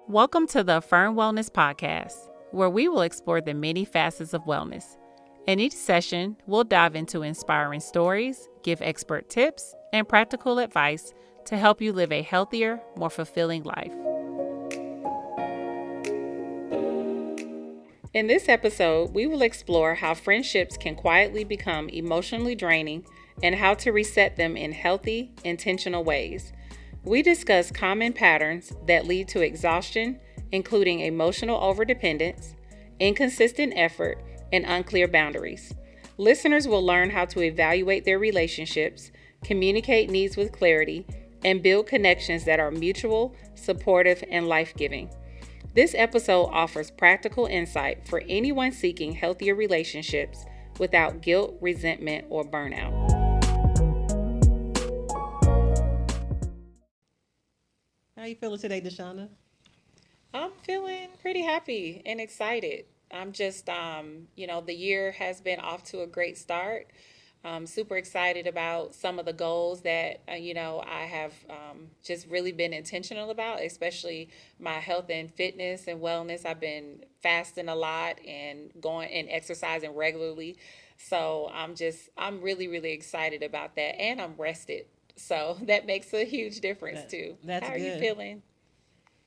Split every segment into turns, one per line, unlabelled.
Welcome to the Affirm Wellness Podcast, where we will explore the many facets of wellness. In each session, we'll dive into inspiring stories, give expert tips, and practical advice to help you live a healthier, more fulfilling life. In this episode, we will explore how friendships can quietly become emotionally draining and how to reset them in healthy, intentional ways. We discuss common patterns that lead to exhaustion, including emotional overdependence, inconsistent effort, and unclear boundaries. Listeners will learn how to evaluate their relationships, communicate needs with clarity, and build connections that are mutual, supportive, and life-giving. This episode offers practical insight for anyone seeking healthier relationships without guilt, resentment, or burnout.
How you feeling today, Deshauna?
I'm feeling pretty happy and excited. I'm just, the year has been off to a great start. I'm super excited about some of the goals that, I have just really been intentional about, especially my health and fitness and wellness. I've been fasting a lot and going and exercising regularly. So I'm really, really excited about that. And I'm rested. So that makes a huge difference
That
too.
that's
How are you
good.
feeling?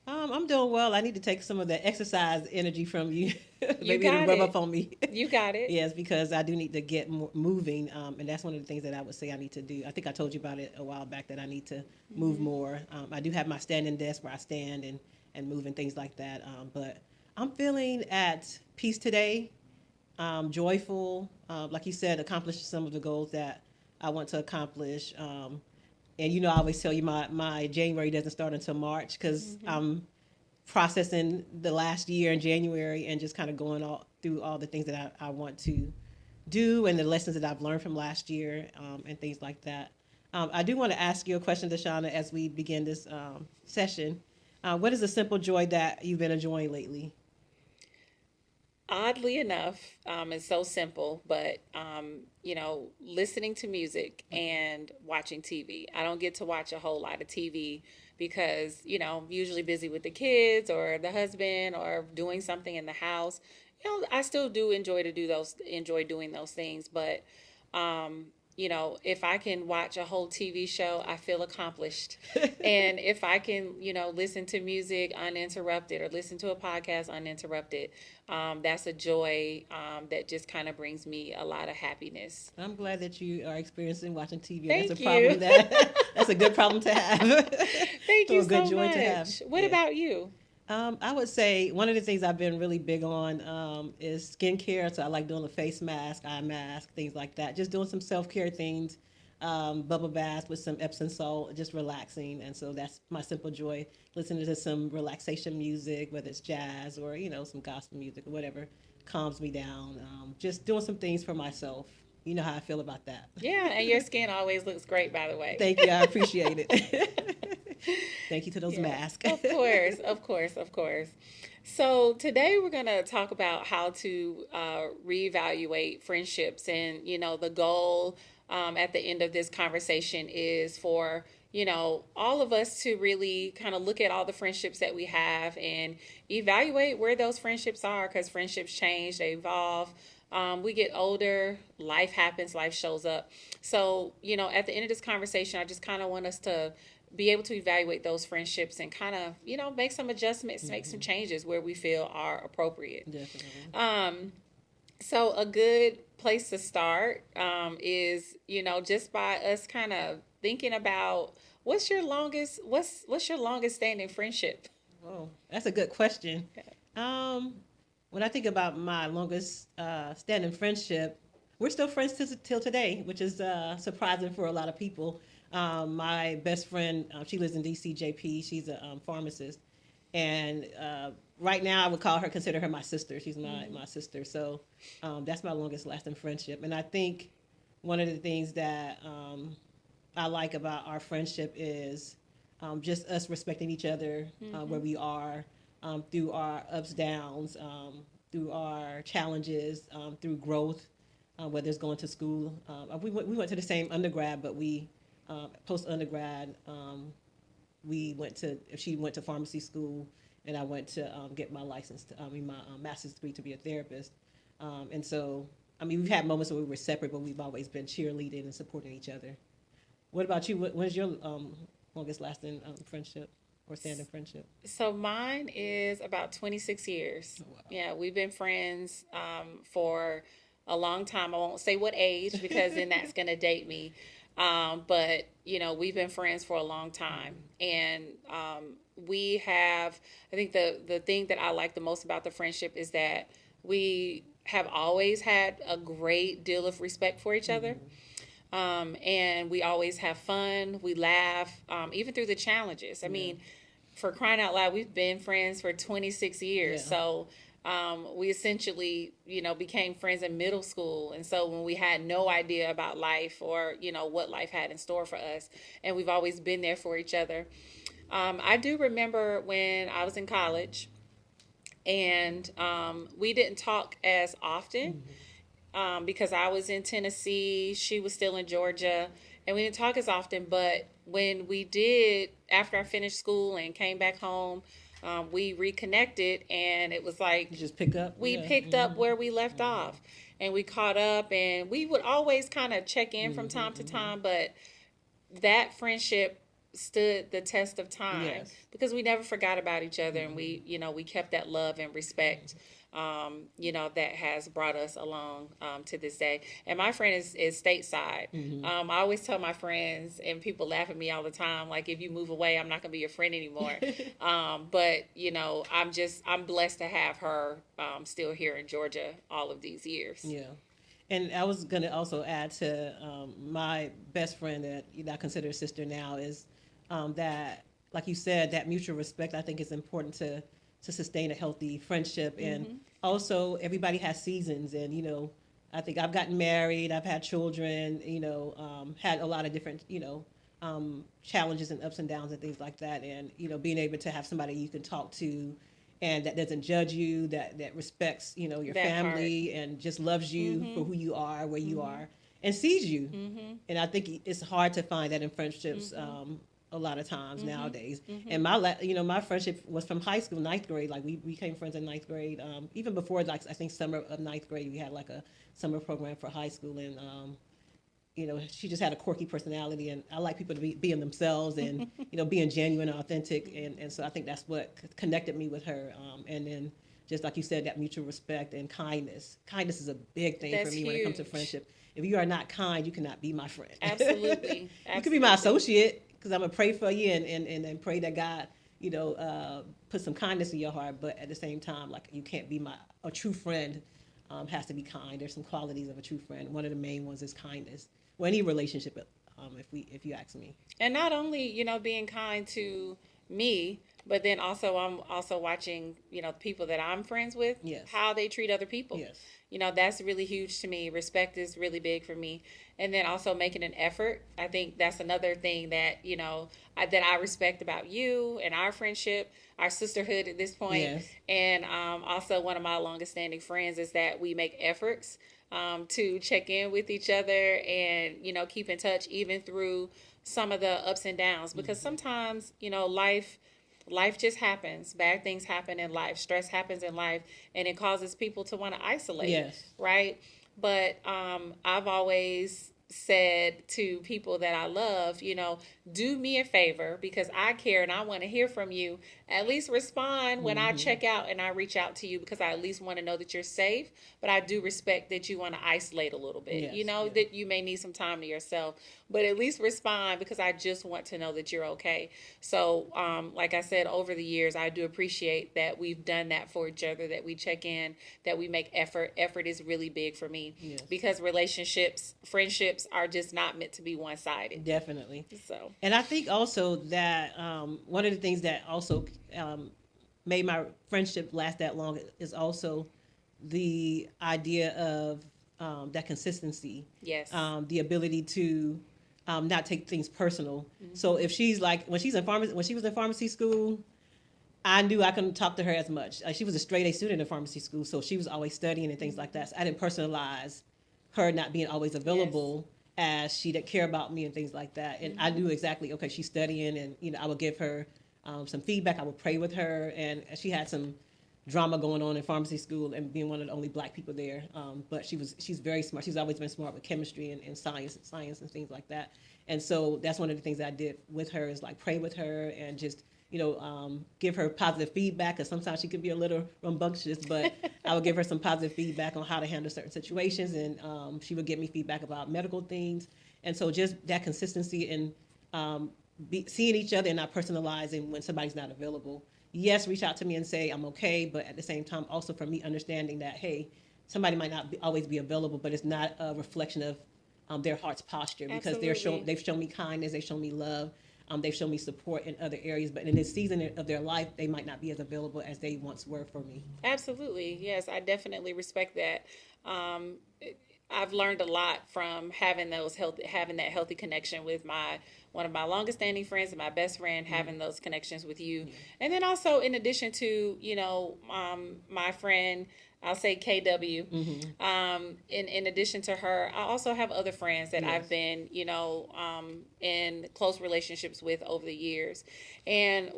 I'm doing well. I need to take some of the exercise energy from you.
You
Maybe it'll
got
rub
it.
up on me.
You got it.
Yes, because I do need to get moving, and that's one of the things that I would say I need to do. I think I told you about it a while back that I need to move
Hmm.
more. I do have my standing desk where I stand and move and things like that. But I'm feeling at peace today. Joyful, like you said, accomplishing some of the goals that I want to accomplish. And I always tell you my January doesn't start until March because
Hmm.
I'm processing the last year in January and just kind of going all through all the things that I want to do and the lessons that I've learned from last year, and things like that. I do want to ask you a question, Deshauna, as we begin this session. What is a simple joy that you've been enjoying lately?
Oddly enough, it's so simple, but listening to music
Okay.
and watching TV. I don't get to watch a whole lot of TV because I'm usually busy with the kids or the husband or doing something in the house. I still do enjoy doing those things, but um, if I can watch a whole TV show, I feel accomplished. And if I can, listen to music uninterrupted or listen to a podcast uninterrupted, that's a joy that just kind of brings me a lot of happiness.
I'm glad that you are experiencing watching TV. That's a
Thank you.
problem that that's a good problem to have,
Thank
or
you
a good
so
joy to have.
much. What
Yes.
about you?
I would say one of the things I've been really big on is skincare. So I like doing a face mask, eye mask, things like that. Just doing some self care things, bubble baths with some Epsom salt, just relaxing. And so that's my simple joy. Listening to some relaxation music, whether it's jazz or some gospel music or whatever, calms me down. Just doing some things for myself. You know how I feel about that.
Yeah, and your skin always looks great, by the way.
Thank you. I appreciate it. Thank you to those
Yeah,
masks.
of course, of course, of course. So today we're going to talk about how to reevaluate friendships, and the goal at the end of this conversation is for all of us to really kind of look at all the friendships that we have and evaluate where those friendships are, because friendships change, they evolve. We get older, life happens, life shows up. So, at the end of this conversation, I just kind of want us to be able to evaluate those friendships and kind of, make some adjustments, make some
Hmm.
changes where we feel are appropriate.
Definitely.
Um, so a good place to start is, just by us kind of thinking about what's your longest standing friendship?
Oh, that's a good question. Um, when I think about my longest standing friendship, we're still friends till today, which is surprising for a lot of people. My best friend, she lives in DC, JP. She's a pharmacist, and right now I would consider her my sister. She's my
Hmm.
sister. So that's my longest lasting friendship, and I think one of the things that I like about our friendship is just us respecting each other where
Hmm.
we are, through our ups, downs, through our challenges, through growth, whether it's going to school. We went to the same undergrad, but we, post undergrad, she went to pharmacy school, and I went to get my license, my master's degree to be a therapist. And so, I mean, we've had moments where we were separate, but we've always been cheerleading and supporting each other. What about you? When's your longest lasting friendship or standing friendship?
So mine is about 26 years.
Oh, wow.
Yeah, we've been friends for a long time. I won't say what age because then that's going to date me. But, we've been friends for a long time. And we have, I think the thing that I like the most about the friendship is that we have always had a great deal of respect for each other. And we always have fun. We laugh, even through the challenges. I mean, for crying out loud, we've been friends for 26 years.
Yeah.
So we essentially, became friends in middle school. And so when we had no idea about life or, what life had in store for us, and we've always been there for each other. I do remember when I was in college and we didn't talk as often because I was in Tennessee, she was still in Georgia, and we didn't talk as often. But when we did, after I finished school and came back home, we reconnected, and it was like
You just pick up.
we
Yeah.
picked up where we left off, and we caught up, and we would always kind of check in from time to time, but that friendship stood the test of time
Yes.
because we never forgot about each other, and we kept that love and respect that has brought us along to this day. And my friend is stateside. I always tell my friends, and people laugh at me all the time, like, if you move away, I'm not going to be your friend anymore. But I'm blessed to have her still here in Georgia all of these years.
Yeah. And I was going to also add to my best friend that I consider a sister now is that, like you said, that mutual respect, I think is important to sustain a healthy friendship. And also, everybody has seasons. And, I think I've gotten married, I've had children, had a lot of different, challenges and ups and downs and things like that. And, being able to have somebody you can talk to and that doesn't judge you, that respects, your
That
family and just loves you for who you are, where you are, and sees you. And I think it's hard to find that in friendships a lot of times nowadays. And my friendship was from high school, ninth grade. Like we became friends in ninth grade. Even before, like I think summer of ninth grade, we had like a summer program for high school, and she just had a quirky personality, and I like people to be being themselves and, being genuine and authentic. And so I think that's what connected me with her. And then just like you said, that mutual respect and kindness. Kindness is a big thing
That's
for me when it comes to
huge.
friendship. If you are not kind, you cannot be my friend.
Absolutely.
You could be my associate because I'm going to pray for you and pray that God, put some kindness in your heart. But at the same time, like, you can't be a true friend. Has to be kind. There's some qualities of a true friend. One of the main ones is kindness. Well, any relationship, if you ask me.
And not only, being kind to me, but then also I'm also watching, people that I'm friends with,
Yes.
how they treat other people.
Yes.
That's really huge to me. Respect is really big for me. And then also making an effort. I think that's another thing that, that I respect about you and our friendship, our sisterhood at this point.
Yes.
And also one of my longest standing friends is that we make efforts to check in with each other and, keep in touch even through some of the ups and downs, because sometimes, life just happens. Bad things happen in life. Stress happens in life, and it causes people to want to isolate.
Yes.
Right. But I've always said to people that I love, do me a favor because I care and I want to hear from you. At least respond when I check out and I reach out to you, because I at least want to know that you're safe. But I do respect that you want to isolate a little bit.
Yes,
That you may need some time to yourself, but at least respond because I just want to know that you're okay. So, like I said, over the years, I do appreciate that we've done that for each other, that we check in, that we make effort. Effort is really big for me.
Yes.
Because relationships, friendships are just not meant to be one-sided.
Definitely.
So,
And I think also that one of the things that also made my friendship last that long is also the idea of that consistency.
yes.
The ability to not take things personal. So if she's like when she was in pharmacy school, I knew I couldn't talk to her as much. She was a straight A student in pharmacy school, so she was always studying and things like that. So I didn't personalize her not being always available as she didn't care about me and things like that. And I knew exactly, okay, she's studying, and I would give her some feedback. I would pray with her, and she had some drama going on in pharmacy school and being one of the only black people there. But she's very smart. She's always been smart with chemistry and science and things like that. And so that's one of the things that I did with her is like pray with her and just give her positive feedback. Because sometimes she could be a little rambunctious, but I would give her some positive feedback on how to handle certain situations, and she would give me feedback about medical things. And so just that consistency in seeing each other and not personalizing when somebody's not available. Yes, reach out to me and say I'm okay, but at the same time, also for me understanding that, hey, somebody might not always be available, but it's not a reflection of their heart's posture, because they've shown me kindness, they've shown me love, they've shown me support in other areas, but in this season of their life, they might not be as available as they once were for me.
Absolutely. Yes, I definitely respect that. Um, I've learned a lot from having that healthy connection with one of my longest standing friends and my best friend, having those connections with you. And then also in addition to, my friend, I'll say KW. In addition to her, I also have other friends that I've been, in close relationships with over the years. And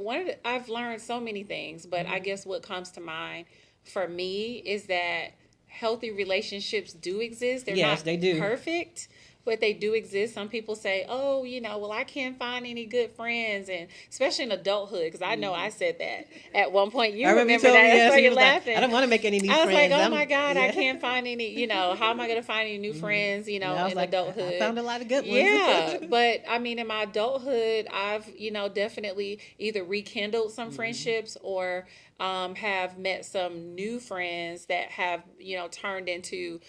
I've learned so many things, but I guess what comes to mind for me is that healthy relationships do exist. They're
Yes,
not
they do.
perfect, but they do exist. Some people say, "Oh, well, I can't find any good friends," and especially in adulthood, because I know I said that at one point. You
I remember you told
that?
me,
That's
yes,
why
you
you're
was like,
laughing.
I don't want to make any new
I was
friends.
like, "Oh my God, I can't find any. How am I going to find any new friends?
And I was
in
like,
adulthood."
I found a lot of good ones.
Yeah, but I mean, in my adulthood, I've definitely either rekindled some friendships or have met some new friends that have turned into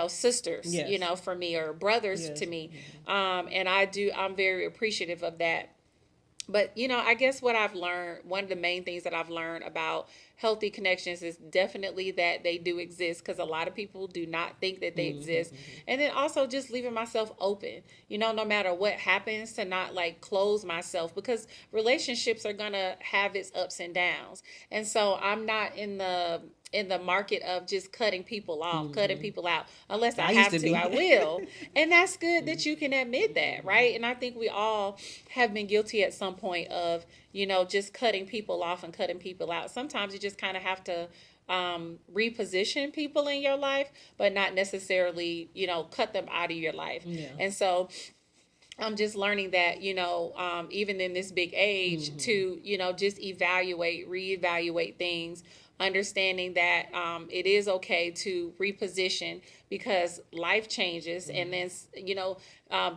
sisters,
Yes.
for me, or brothers
Yes.
to me. And I'm very appreciative of that. But I guess what I've learned, one of the main things that I've learned about healthy connections is definitely that they do exist, because a lot of people do not think that they exist. And then also just leaving myself open, no matter what happens, to not like close myself, because relationships are gonna have its ups and downs. And so I'm not in the market of just cutting people off, cutting people out. Unless I
used
have
to
to,
be.
I will. And that's good that you can admit that, right? And I think we all have been guilty at some point of, just cutting people off and cutting people out. Sometimes you just kind of have to reposition people in your life, but not necessarily, cut them out of your life.
Yeah.
And so I'm just learning that, even in this big age, to, just reevaluate things, understanding that it is okay to reposition, because life changes. And then,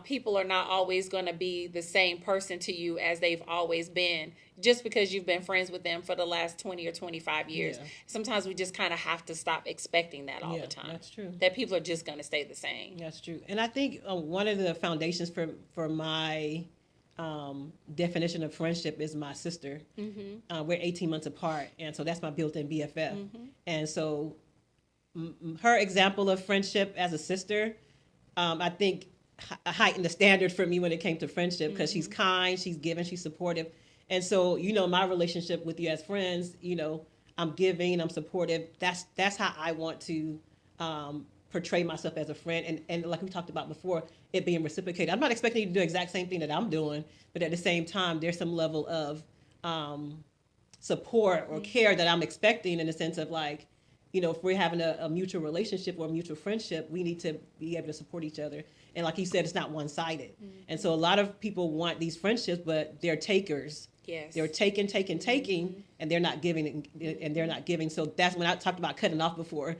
people are not always going to be the same person to you as they've always been, just because you've been friends with them for the last 20 or 25 years.
Yeah.
Sometimes we just kind of have to stop expecting that all the time.
That's true.
That people are just going to stay the same.
That's true. And I think one of the foundations for my definition of friendship is my sister. We're 18 months apart, and so that's my built-in BFF. And so her example of friendship as a sister, I think heightened the standard for me when it came to friendship, because she's kind, she's giving, she's supportive. And so, my relationship with you as friends, I'm giving, I'm supportive. That's how I want to portray myself as a friend. And like we talked about before, it being reciprocated. I'm not expecting you to do the exact same thing that I'm doing, but at the same time, there's some level of support or care that I'm expecting, in the sense of like, if we're having a mutual relationship or a mutual friendship, we need to be able to support each other. And like you said, it's not one-sided. And so a lot of people want these friendships, but they're takers.
Yes.
They're taking, and they're not giving, and they're not giving. So that's when I talked about cutting off before.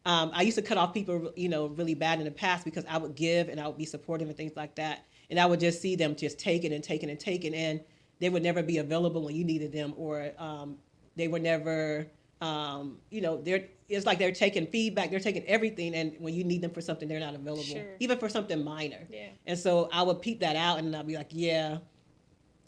I used to cut off people, really bad in the past, because I would give and I would be supportive and things like that. And I would just see them just taking, and they would never be available when you needed them, or they were never, it's like they're taking feedback, they're taking everything, and when you need them for something, they're not available, even for something minor.
Yeah.
And so I would peep that out, and I'd be like, yeah,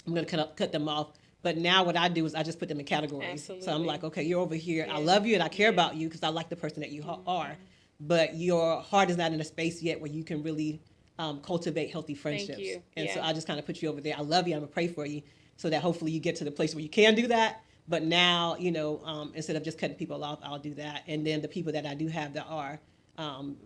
I'm going to cut them off. But now what I do is I just put them in categories.
Absolutely.
So I'm like, okay, you're over here.
Yeah.
I love you and I care about you because I like the person that you are. But your heart is not in a space yet where you can really cultivate healthy friendships.
Thank you.
And so I just kind of put you over there. I love you. I'm going to pray for you, so that hopefully you get to the place where you can do that. But now, instead of just cutting people off, I'll do that. And then the people that I do have that are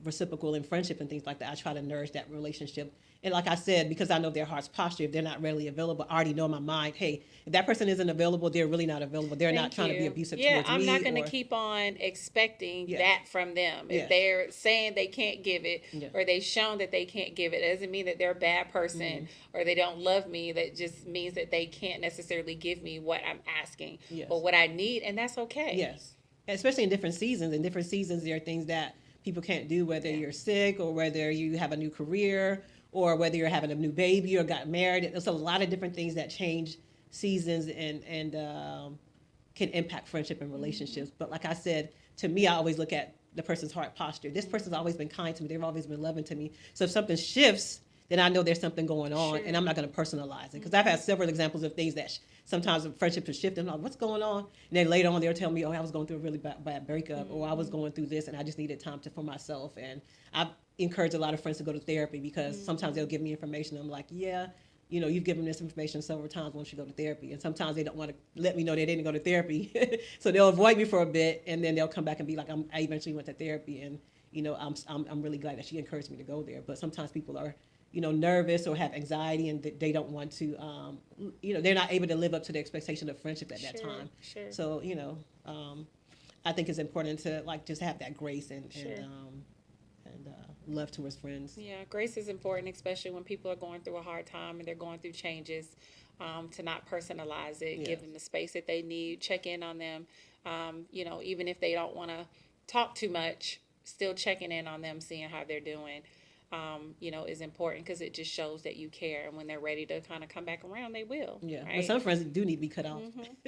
reciprocal in friendship and things like that. I try to nourish that relationship. And like I said, because I know their heart's posture, if they're not readily available, I already know in my mind, hey, if that person isn't available, they're really not available. They're not
Thank
trying to be
you.
abusive
Yeah,
towards
I'm not
me
going to
or,
keep on expecting
yes,
that from them. If
yes,
they're saying they can't give it
yeah,
or they've shown that they can't give it, it doesn't mean that they're a bad person
mm-hmm,
or they don't love me. That just means that they can't necessarily give me what I'm asking or
yes,
what I need, and that's okay.
yes. Especially in different seasons. In different seasons, there are things that people can't do, whether
Yeah.
you're sick or whether you have a new career or whether you're having a new baby or got married. There's a lot of different things that change seasons and can impact friendship and relationships. But like I said, to me, I always look at the person's heart posture. This person's always been kind to me. They've always been loving to me. So if something shifts, then I know there's something going on,
Sure.
and I'm not going to personalize it. Because I've had several examples of things that sometimes friendship has shifted. I'm like, what's going on? And then later on, they'll tell me, oh, I was going through a really bad breakup, or I was going through this, and I just needed time for myself. And I've encouraged a lot of friends to go to therapy because sometimes they'll give me information. I'm like, yeah, you've given this information several times. Why don't you go to therapy? And sometimes they don't want to let me know they didn't go to therapy, so they'll avoid me for a bit, and then they'll come back and be like, I eventually went to therapy, and I'm really glad that she encouraged me to go there. But sometimes people are nervous or have anxiety, and they don't want to, they're not able to live up to the expectation of friendship at that
Sure.
time.
Sure.
So I think it's important to just have that grace
Sure.
and love towards friends.
Yeah, grace is important, especially when people are going through a hard time and they're going through changes. To not personalize it,
Yes.
give them the space that they need, check in on them. Even if they don't want to talk too much, still checking in on them, seeing how they're doing. Is important because it just shows that you care. And when they're ready to kind of come back around, they will.
Yeah,
Right?
but some friends do need to be cut off.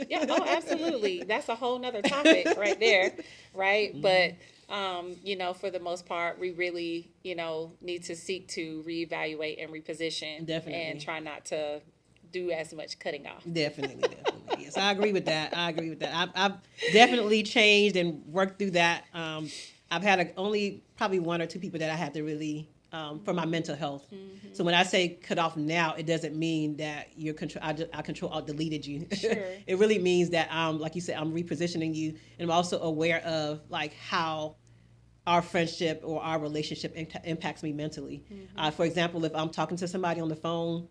Yeah. Oh, absolutely. That's a whole nother topic right there. Right. But, for the most part, we really, need to seek to reevaluate and reposition.
Definitely.
And try not to do as much cutting off.
Definitely. Yes, I agree with that. I've definitely changed and worked through that. I've had only probably one or two people that I had to really for my mental health. Mm-hmm. So when I say cut off now, it doesn't mean that you're I control alt deleted you.
Sure.
It really means that like you said, I'm repositioning you, and I'm also aware of like how our friendship or our relationship impacts me mentally. Mm-hmm. For example, if I'm talking to somebody on the phone,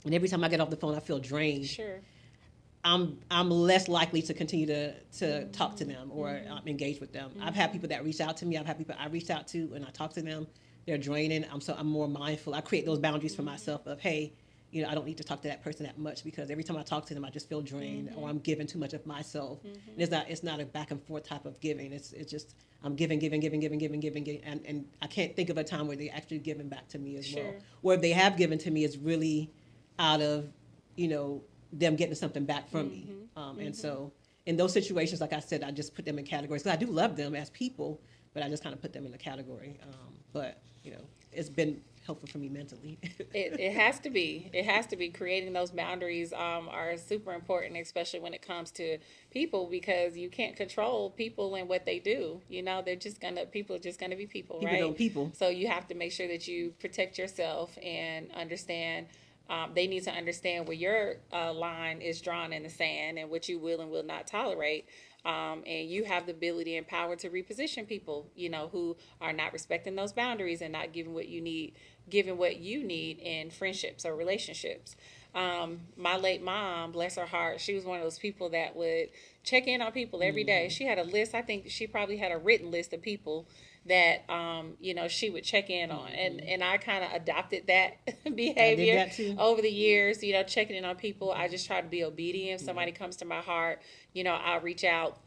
and every time I get off the phone, I feel drained.
Sure.
I'm less likely to continue to talk to them or engage with them. I've had people that reach out to me. I've had people I reached out to and I talk to them. They're draining. I'm more mindful. I create those boundaries for myself of, hey, I don't need to talk to that person that much because every time I talk to them, I just feel drained or I'm giving too much of myself. And it's not a back and forth type of giving. It's just I'm giving, and I can't think of a time where they actually giving back to me as well. Or if they have given to me, it's really out of them getting something back from me. And so in those situations, like I said, I just put them in categories. Because I do love them as people, but I just kind of put them in a category. But it's been helpful for me mentally.
It has to be. It has to be. Creating those boundaries are super important, especially when it comes to people, because you can't control people and what they do. People are just gonna be people, right?
People don't people.
So you have to make sure that you protect yourself and understand. They need to understand where your line is drawn in the sand and what you will and will not tolerate. And you have the ability and power to reposition people, who are not respecting those boundaries and not giving what you need in friendships or relationships. My late mom, bless her heart, she was one of those people that would check in on people every day. She had a list. I think she probably had a written list of people that she would check in on, and I kind of adopted that behavior.
I did that too.
Over the years, checking in on people. I just try to be obedient. If somebody comes to my heart, I'll reach out.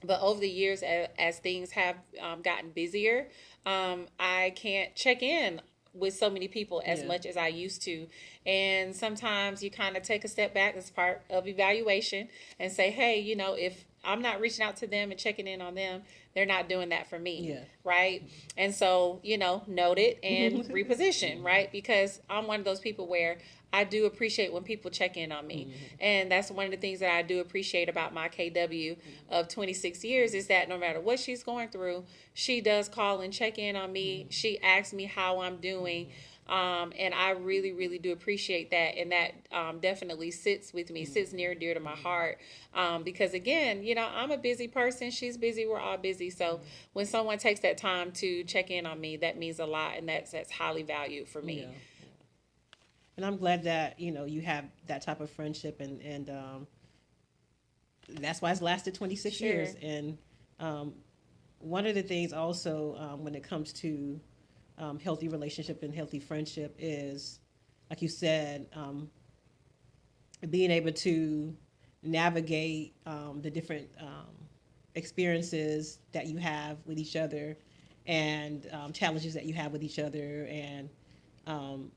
But over the years, as things have gotten busier, I can't check in with so many people as much as I used to. And sometimes you kind of take a step back as part of evaluation and say, hey, if I'm not reaching out to them and checking in on them, they're not doing that for me.
Yeah.
Right. And so, note it and reposition, right? Because I'm one of those people where I do appreciate when people check in on me. And that's one of the things that I do appreciate about my KW of 26 years is that no matter what she's going through, she does call and check in on me. She asks me how I'm doing. And I really, really do appreciate that. And that definitely sits with me, sits near and dear to my heart. Because again, I'm a busy person. She's busy. We're all busy. So when someone takes that time to check in on me, that means a lot. And that's highly valued for me.
Yeah. And I'm glad that you have that type of friendship, and that's why it's lasted 26
Sure.
years. And um, one of the things also, when it comes to healthy relationship and healthy friendship is, like you said, being able to navigate the different experiences that you have with each other, and challenges that you have with each other, and um,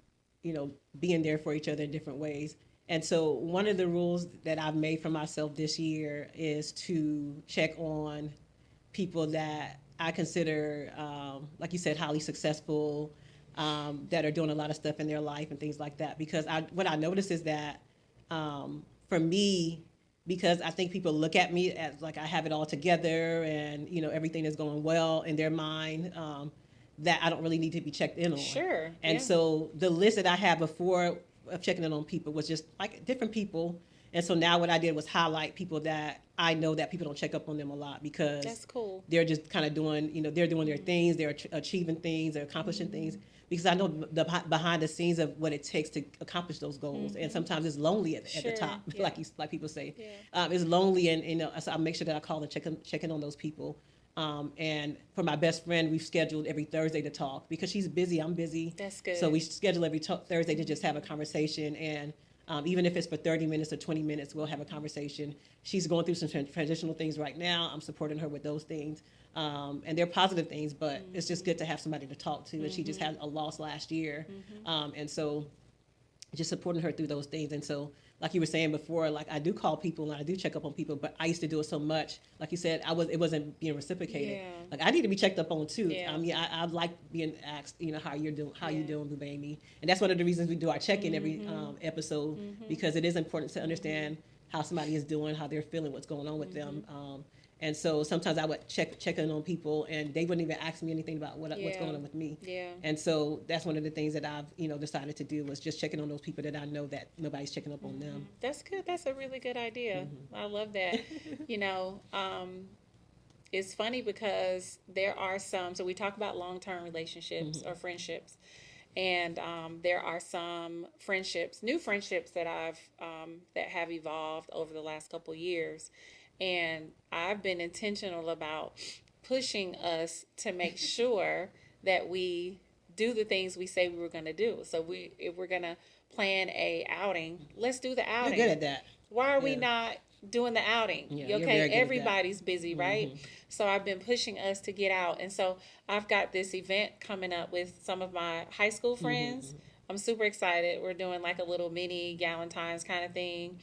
being there for each other in different ways. And so, one of the rules that I've made for myself this year is to check on people that I consider, like you said, highly successful, that are doing a lot of stuff in their life and things like that. Because what I notice is that, for me, because I think people look at me as like I have it all together, and everything is going well in their mind, that I don't really need to be checked in on.
Sure.
And
Yeah.
so the list that I had before of checking in on people was just like different people. And so now what I did was highlight people that I know that people don't check up on them a lot, because
That's cool.
they're just kind of doing, they're doing their things, they're achieving things, they're accomplishing things. Because I know the behind the scenes of what it takes to accomplish those goals, and sometimes it's lonely at the
Sure.
top,
Yeah.
like people say.
Yeah.
It's lonely, and so I make sure that I call and check in on those people. And for my best friend, we've scheduled every Thursday to talk, because she's busy, I'm busy.
That's good.
So we schedule every Thursday to just have a conversation, and even if it's for 30 minutes or 20 minutes, we'll have a conversation. She's going through some transitional things right now. I'm supporting her with those things. And they're positive things, but it's just good to have somebody to talk to. And she just had a loss last year. And so just supporting her through those things. And so, like you were saying before, like I do call people and I do check up on people, but I used to do it so much. Like you said, it wasn't being reciprocated.
Yeah.
Like I need to be checked up on too.
Yeah.
I like being asked, how you're doing, how you
Yeah.
doing, Blue Baby. And that's one of the reasons we do our check-in every episode, because it is important to understand how somebody is doing, how they're feeling, what's going on with them. And so sometimes I would check in on people, and they wouldn't even ask me anything about what's
Yeah.
going on with me.
Yeah.
And so that's one of the things that I've decided to do, was just checking on those people that I know that nobody's checking up on them.
That's good. That's a really good idea. I love that. you know, it's funny because there are some, so we talk about long-term relationships or friendships, and there are some friendships, new friendships that that have evolved over the last couple years, and I've been intentional about pushing us to make sure that we do the things we say we were going to do. So if we're going to plan a outing, let's do the outing.
You're good at that.
Why are we
Yeah.
not doing the outing?
Yeah, you're
Okay,
very good at that.
everybody's busy, right? So I've been pushing us to get out. And so I've got this event coming up with some of my high school friends. I'm super excited. We're doing like a little mini Galentine's kind of thing.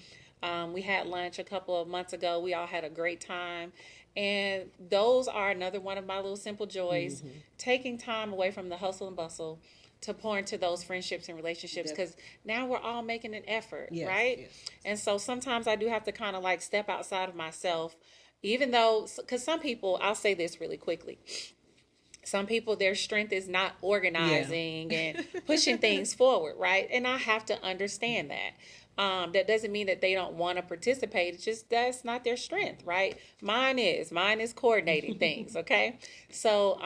We had lunch a couple of months ago. We all had a great time. And those are another one of my little simple joys, taking time away from the hustle and bustle to pour into those friendships and relationships, because now we're all making an effort,
Yes,
right?
yes.
And so sometimes I do have to kind of like step outside of myself, even though, because some people, I'll say this really quickly. Some people, their strength is not organizing and pushing things forward, right? And I have to understand that. That doesn't mean that they don't want to participate. It's just that's not their strength, right? Mine is coordinating things, okay? So,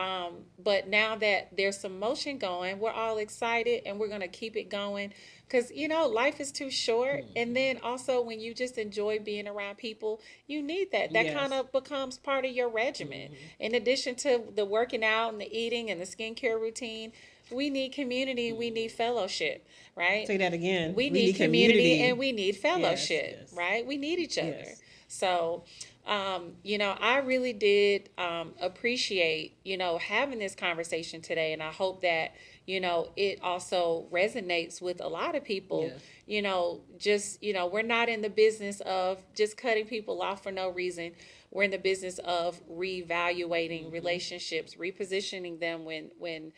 but now that there's some motion going, we're all excited and we're going to keep it going, because, life is too short. And then also, when you just enjoy being around people, you need that. That
Yes.
kind of becomes part of your regimen. In addition to the working out and the eating and the skincare routine, we need community, we need fellowship, right?
Say that again.
We need community and we need fellowship,
yes.
right? We need each other.
Yes.
So, I really did appreciate, having this conversation today. And I hope that, it also resonates with a lot of people.
Yes.
We're not in the business of just cutting people off for no reason. We're in the business of reevaluating relationships, repositioning them when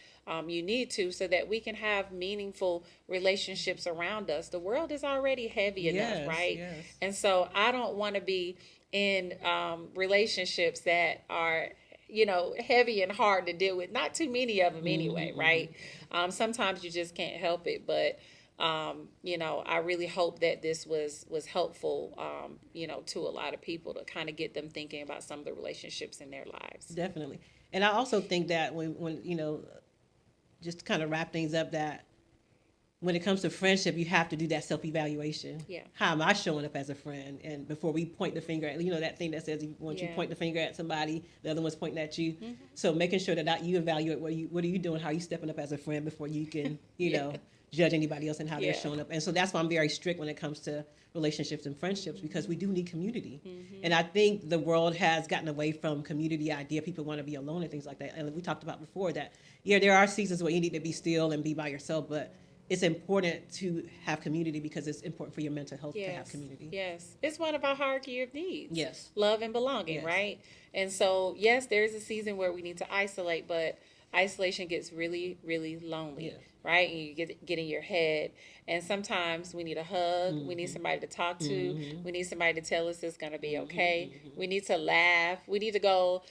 you need to, so that we can have meaningful relationships around us. The world is already heavy enough,
Yes,
right?
yes.
And so I don't want to be in relationships that are heavy and hard to deal with. Not too many of them anyway, right? Sometimes you just can't help it, but I really hope that this was helpful, to a lot of people to kind of get them thinking about some of the relationships in their lives.
Definitely. And I also think that when just to kind of wrap things up, that when it comes to friendship, you have to do that self-evaluation.
Yeah.
How am I showing up as a friend? And before we point the finger at, that thing that says once you point the finger at somebody, the other one's pointing at you. Mm-hmm. So making sure that you evaluate what are you doing, how are you stepping up as a friend before you can, judge anybody else and how they're showing up. And so that's why I'm very strict when it comes to relationships and friendships, because we do need community. And I think the world has gotten away from community idea. People want to be alone and things like that. And we talked about before that, there are seasons where you need to be still and be by yourself, but it's important to have community because it's important for your mental health to have community.
Yes. It's one of our hierarchy of needs.
Yes.
Love and belonging, right? And so, yes, there's a season where we need to isolate, but isolation gets really, really lonely, right? And you get in your head. And sometimes we need a hug. We need somebody to talk to. We need somebody to tell us it's going to be okay. We need to laugh. We need to go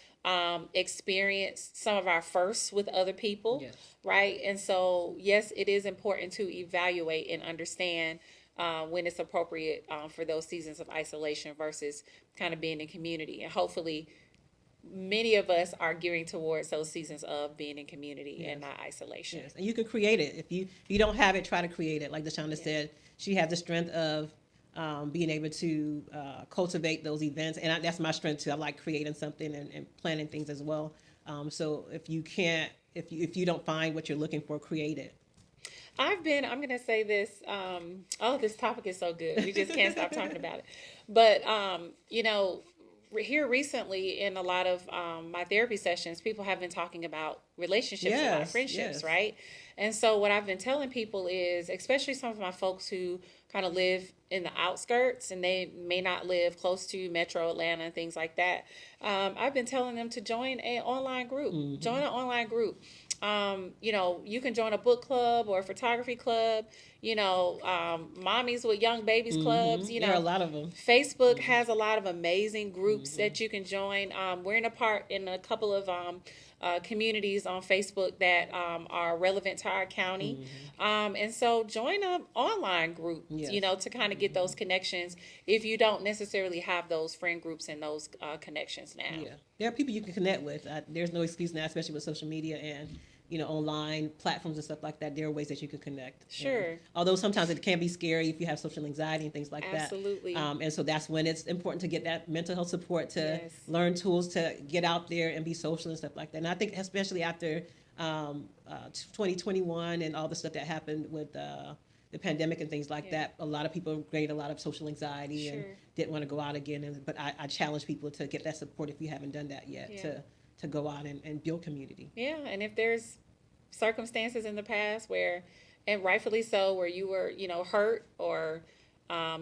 experience some of our firsts with other people, right? And so, yes, it is important to evaluate and understand when it's appropriate for those seasons of isolation versus kind of being in community. And hopefully many of us are gearing towards those seasons of being in community and not isolation.
Yes, and you can create it. If you don't have it, try to create it. Like Deshaunda said, she has the strength of being able to cultivate those events, and that's my strength too. I like creating something and planning things as well. So if you don't find what you're looking for, create it.
I'm going to say this. This topic is so good. We just can't stop talking about it. But, here recently in a lot of my therapy sessions, people have been talking about relationships a lot, friendships, right? And so what I've been telling people is, especially some of my folks who kind of live in the outskirts and they may not live close to Metro Atlanta and things like that, I've been telling them to join an online group. Join an online group. You can join a book club or a photography club, mommies with young babies clubs,
There are a lot of them.
Facebook has a lot of amazing groups that you can join. We're in a couple of communities on Facebook that are relevant to our county. And so join an online group, to kind of get those connections if you don't necessarily have those friend groups and those connections now.
Yeah, there are people you can connect with. There's no excuse now, especially with social media and online platforms and stuff like that. There are ways that you can connect.
Sure.
And although sometimes it can be scary if you have social anxiety and things like that.
Absolutely.
And so that's when it's important to get that mental health support, to learn tools to get out there and be social and stuff like that. And I think especially after 2021 and all the stuff that happened with the pandemic and things like that, a lot of people gained a lot of social anxiety and didn't want to go out again. But I challenge people to get that support if you haven't done that yet, to go out and build community.
Yeah, and if there's circumstances in the past where, and rightfully so, where you were, hurt or, where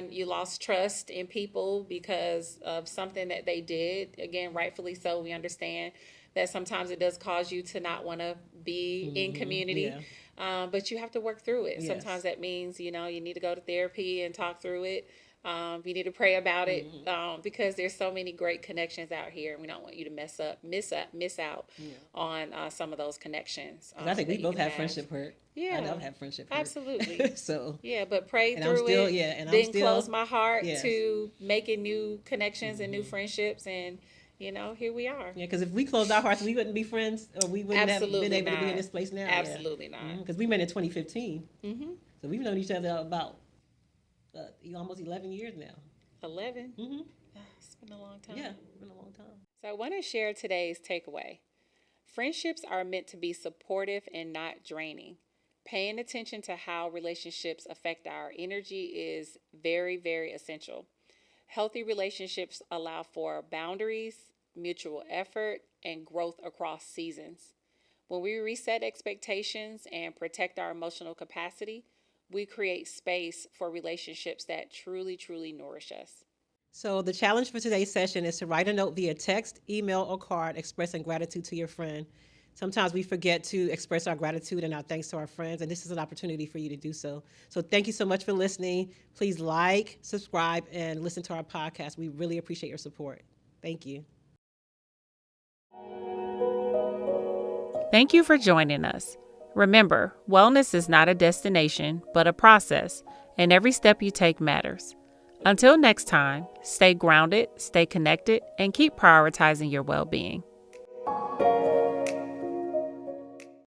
you lost trust in people because of something that they did, again, rightfully so, we understand that sometimes it does cause you to not want to be in community. But you have to work through it. Sometimes that means, you need to go to therapy and talk through it. You need to pray about it because there's so many great connections out here, and we don't want you to miss out on some of those connections.
I think we both have friendship hurt. Yeah, I don't have friendship hurt.
Absolutely.
So
but pray through it. Didn't close my heart to making new connections and new friendships, and here we are.
Yeah, because if we closed our hearts, we wouldn't be friends, or we wouldn't have been able to be in this place now.
Absolutely not.
Because we met in 2015. So we've known each other about almost 11 years now.
11? It's been a long time.
Yeah, it's been a long time.
So I want to share today's takeaway. Friendships are meant to be supportive and not draining. Paying attention to how relationships affect our energy is very, very essential. Healthy relationships allow for boundaries, mutual effort, and growth across seasons. When we reset expectations and protect our emotional capacity, we create space for relationships that truly, truly nourish us.
So the challenge for today's session is to write a note via text, email, or card expressing gratitude to your friend. Sometimes we forget to express our gratitude and our thanks to our friends, and this is an opportunity for you to do so. So thank you so much for listening. Please like, subscribe, and listen to our podcast. We really appreciate your support. Thank you.
Thank you for joining us. Remember, wellness is not a destination, but a process, and every step you take matters. Until next time, stay grounded, stay connected, and keep prioritizing your well-being.